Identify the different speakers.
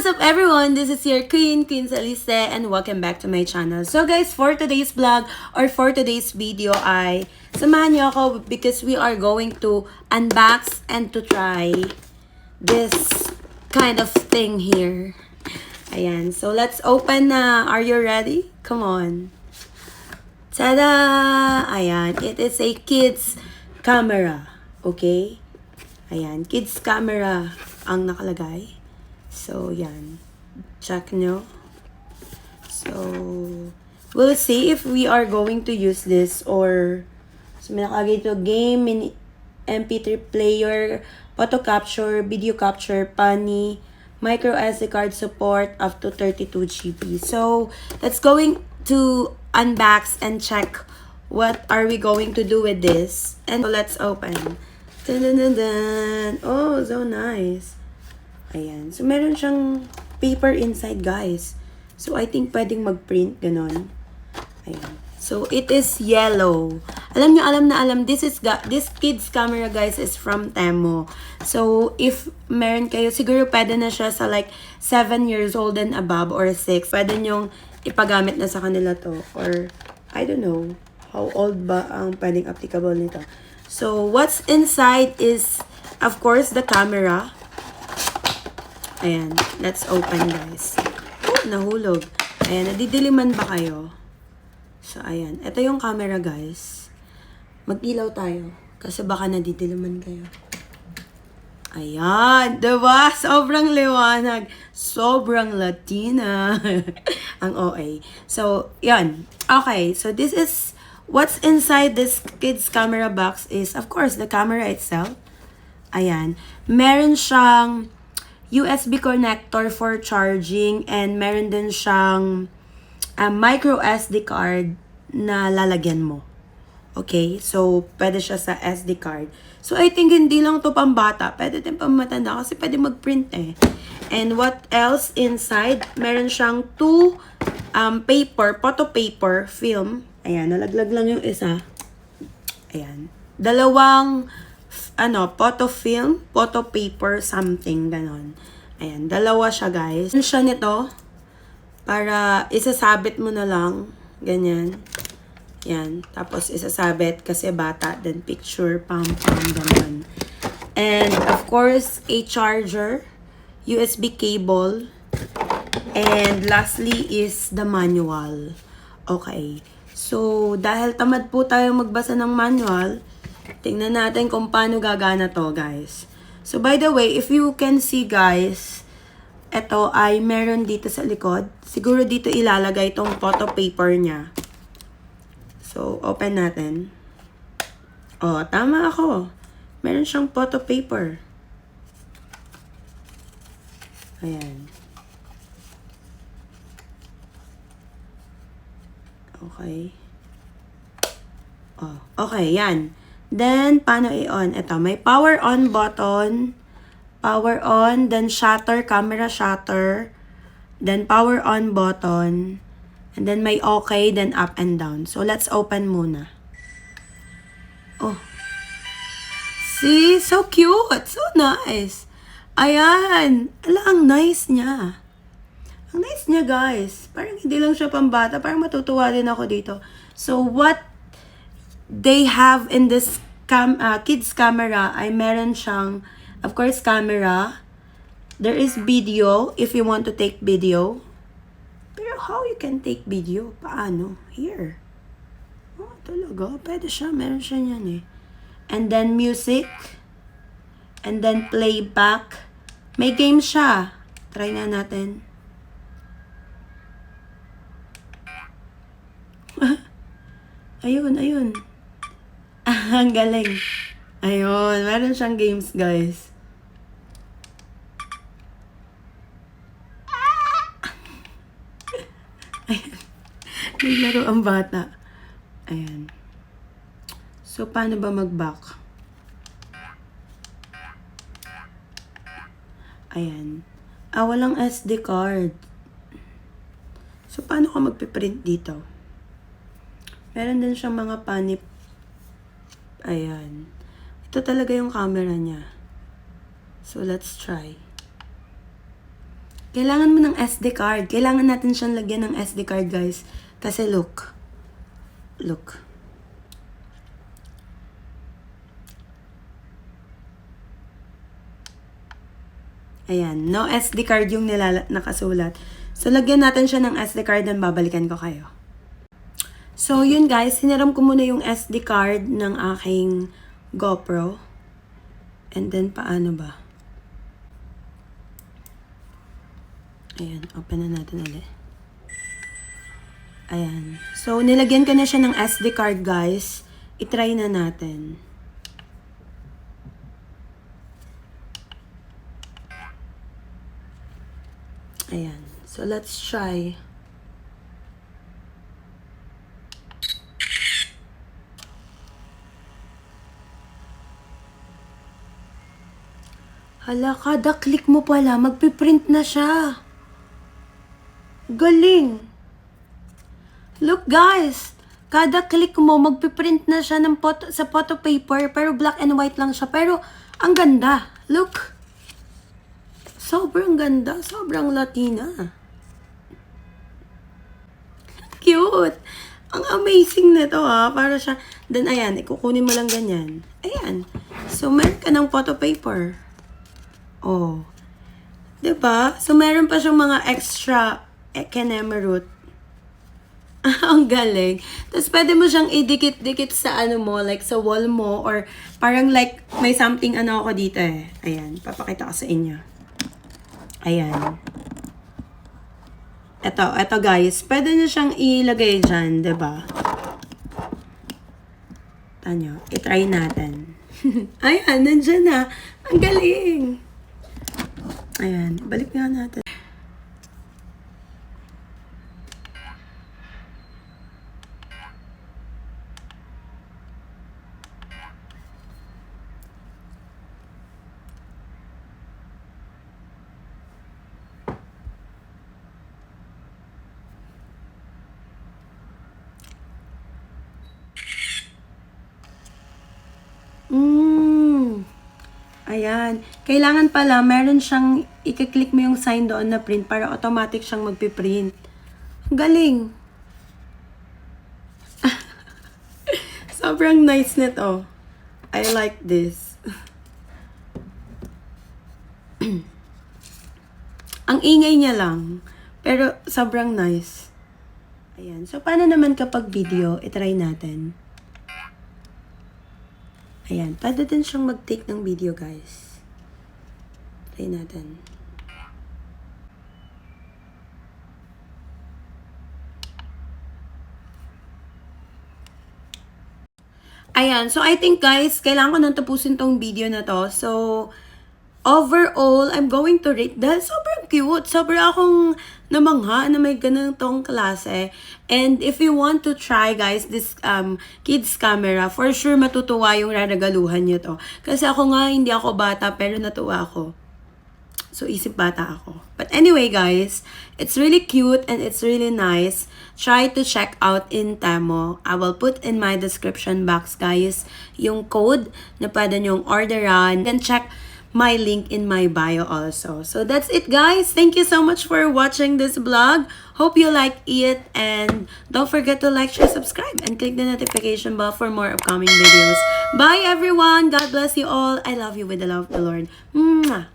Speaker 1: What's up everyone? This is your Queen Salise, and welcome back to my channel. So guys, for today's vlog or for today's video ay samahan niyo ako because we are going to unbox and to try this kind of thing here. Ayan. So let's open na. Are you ready? Come on. Tada! Ayan. It is a kids camera. Okay? Ayan. Kids camera ang nakalagay. So, yan. Check nyo. So, we'll see if we are going to use this or so, may nakalagay ito, game, mini, MP3 player, photo capture, video capture, funny, micro SD card support up to 32 GB. So, let's going to unbox and check what are we going to do with this. And so, let's open. Dun, dun, dun, dun. Oh, so nice. Ayan. So, meron siyang paper inside, guys. So, I think pwedeng mag-print, ganon. Ayan. So, it is yellow. Alam nyo, this kids camera, guys, is from Temu. So, if meron kayo, siguro pwede na siya sa like 7 years old and above or 6. Pwede nyong ipagamit na sa kanila to. Or, I don't know, how old ba ang pwedeng applicable nito. So, what's inside is, of course, the camera. Ayan, let's open guys. Oh, nahulog. Ayan, nadidiliman ba kayo? So, ayan. Ito yung camera guys. Mag-ilaw tayo. Kasi baka nadidiliman kayo. Ayan, diba? Sobrang liwanag. Sobrang Latina. Ang OA. So, yan. Okay, so this is, what's inside this kids camera box is, of course, the camera itself. Ayan. Meron siyang USB connector for charging and meron din siyang micro SD card na lalagyan mo. Okay? So, pwede siya sa SD card. So, I think hindi lang to pambata. Pwede din pamatanda kasi pwede mag-print eh. And what else inside? Meron siyang 2 paper, photo paper, film. Ayan, nalaglag lang yung isa. Ayan. Dalawang photo film, photo paper, something, ganon. Ayan, dalawa siya, guys. Ano siya nito? Para isasabit mo na lang, ganyan. Yan, tapos isasabit kasi bata, then picture, pam, ganon. And, of course, a charger, USB cable, and lastly is the manual. Okay. So, dahil tamad po tayo magbasa ng manual, tingnan natin kung paano gagana to, guys. So, by the way, if you can see, guys, ito ay meron dito sa likod. Siguro dito ilalagay itong photo paper niya. So, open natin. Oh, tama ako. Meron siyang photo paper. Ayan. Okay. Oh, okay, yan. Then, paano i-on? Ito, may power on button. Power on, then shutter, camera shutter. Then, power on button. And then, may okay, then up and down. So, let's open muna. Oh. See? So cute! So nice! Ayan! Ala, ang nice niya. Ang nice niya, guys. Parang hindi lang siya pambata. Parang matutuwa din ako dito. So, what they have in this kids camera ay meron siyang, of course, camera. There is video if you want to take video. Pero how you can take video? Paano? Here. Oh, talaga. Pwede siya. Meron siya yan eh. And then music. And then playback. May game siya. Try nga natin. Ayun, ayun. Ang galing. Ayun, meron siyang games, guys. Ayan. Naglaro ang bata. Ayan. So, paano ba mag-back? Ayan. Walang SD card. So, paano ka magpiprint dito? Meron din siyang mga panip. Ayan. Ito talaga yung camera niya. So, let's try. Kailangan mo ng SD card. Kailangan natin siyang lagyan ng SD card, guys. Kasi look. Look. Ayan. No SD card yung nakasulat. So, lagyan natin siya ng SD card and babalikan ko kayo. So, yun guys. Siniram ko muna yung SD card ng aking GoPro. And then, paano ba? Ayan. Open na natin ulit. Ayan. So, nilagyan ko na siya ng SD card, guys. I-try na natin. Ayan. So, let's try. Hala, kada click mo pala, magpiprint na siya. Galing. Look guys, kada click mo, magpiprint na siya ng sa photo paper, pero black and white lang siya. Pero, ang ganda. Look. Sobrang ganda. Sobrang Latina. Cute. Ang amazing nito ha. Para siya, then ayan, ikukunin mo lang ganyan. Ayan. So, meron ka ng photo paper. Oh. 'Di ba? So, meron pa siyang mga extra ekenemerut. Ang galing. Tapos, pwede mo siyang idikit-dikit sa ano mo, like sa wall mo, or parang like, may something ano ako dito eh. Ayan. Papakita ko sa inyo. Ayan. Ito guys. Pwede nyo siyang ilagay dyan, 'di ba? Tanyo, i-try natin. Ayan, nandyan na. Ang galing. Ayan, balik nga natin. Ayan. Kailangan pala, meron siyang, i-click mo yung sign doon na print para automatic siyang magpiprint. Ang galing. Sobrang nice nito. I like this. Ang ingay niya lang. Pero sobrang nice. Ayan. So, paano naman kapag video? I-try natin. Ayan. Pwede din siyang mag-take ng video, guys. Try natin. Ayan. So, I think, guys, kailangan ko nang tapusin tong video na to. So, overall, I'm going to rate dahil sobrang cute. Sobrang akong namangha na may ganitong klase. And if you want to try, guys, this kids camera, for sure matutuwa yung raragaluhan nyo to. Kasi ako nga, hindi ako bata, pero natuwa ako. So, isip bata ako. But anyway, guys, it's really cute and it's really nice. Try to check out in Temo. I will put in my description box, guys, yung code na pwede nyong orderan. Then check my link in my bio also. So that's it, guys. Thank you so much for watching this vlog. Hope you like it, and don't forget to like, share, subscribe, and click the notification bell for more upcoming videos. Bye everyone. God bless you all. I love you with the love of the Lord. Mwah.